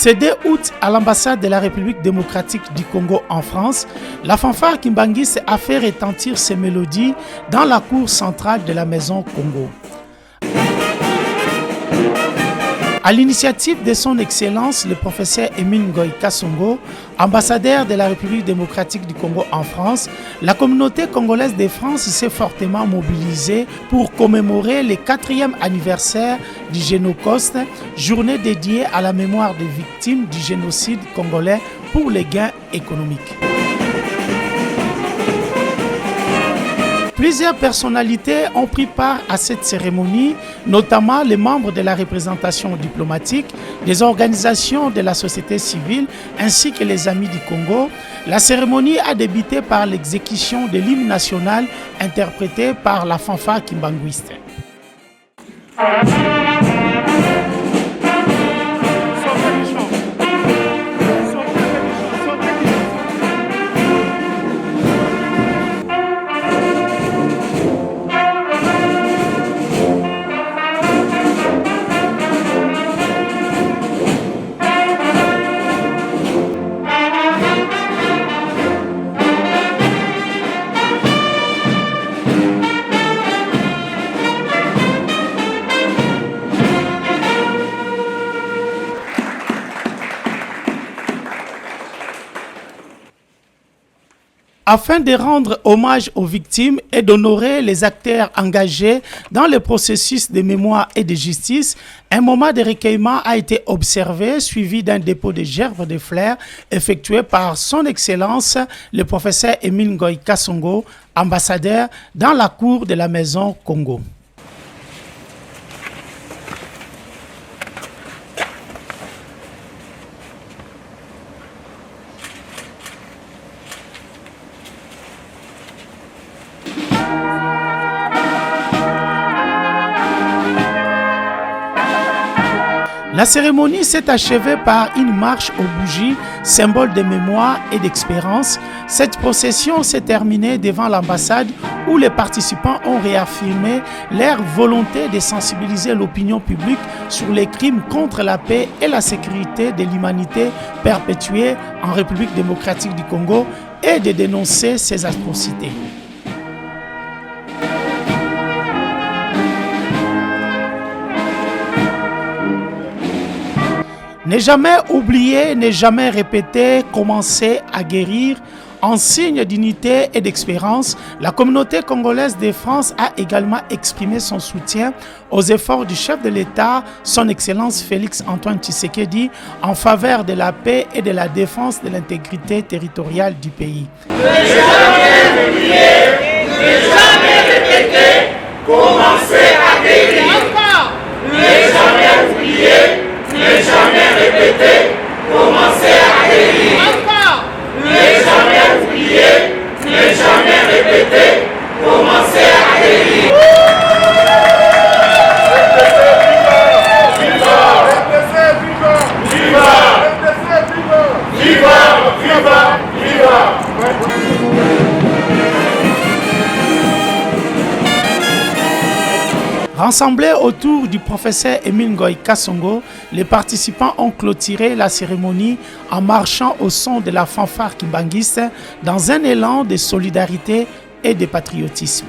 Ce 2 août, à l'ambassade de la République démocratique du Congo en France, la fanfare Kimbangiste a fait retentir ses mélodies dans la cour centrale de la Maison Congo. À l'initiative de son Excellence, le professeur Emile Ngoï Kasongo, ambassadeur de la République démocratique du Congo en France, la communauté congolaise de France s'est fortement mobilisée pour commémorer le 4e anniversaire du Génocoste, journée dédiée à la mémoire des victimes du génocide congolais pour les gains économiques. Plusieurs personnalités ont pris part à cette cérémonie, notamment les membres de la représentation diplomatique, des organisations de la société civile ainsi que les Amis du Congo. La cérémonie a débuté par l'exécution de l'hymne national interprété par la fanfare Kimbangiste. Afin de rendre hommage aux victimes et d'honorer les acteurs engagés dans le processus de mémoire et de justice, un moment de recueillement a été observé, suivi d'un dépôt de gerbes de fleurs effectué par son Excellence, le professeur Emile Ngoï Kasongo, ambassadeur dans la cour de la Maison Congo. La cérémonie s'est achevée par une marche aux bougies, symbole de mémoire et d'expérience. Cette procession s'est terminée devant l'ambassade où les participants ont réaffirmé leur volonté de sensibiliser l'opinion publique sur les crimes contre la paix et la sécurité de l'humanité perpétués en République démocratique du Congo et de dénoncer ces atrocités. Ne jamais oublier, ne jamais répéter, commencer à guérir. En signe d'unité et d'expérience, la communauté congolaise de France a également exprimé son soutien aux efforts du chef de l'État, son Excellence Félix Antoine Tshisekedi, en faveur de la paix et de la défense de l'intégrité territoriale du pays. Ne jamais oublier, ne jamais répéter, commencer à guérir. Ne jamais oublier, ne jamais répéter, commencer à guérir. Ne jamais oublier, ne jamais répéter, commencer à guérir. Rassemblés autour du professeur Emile Ngoï Kasongo, les participants ont clôturé la cérémonie en marchant au son de la fanfare Kimbangiste dans un élan de solidarité et de patriotisme.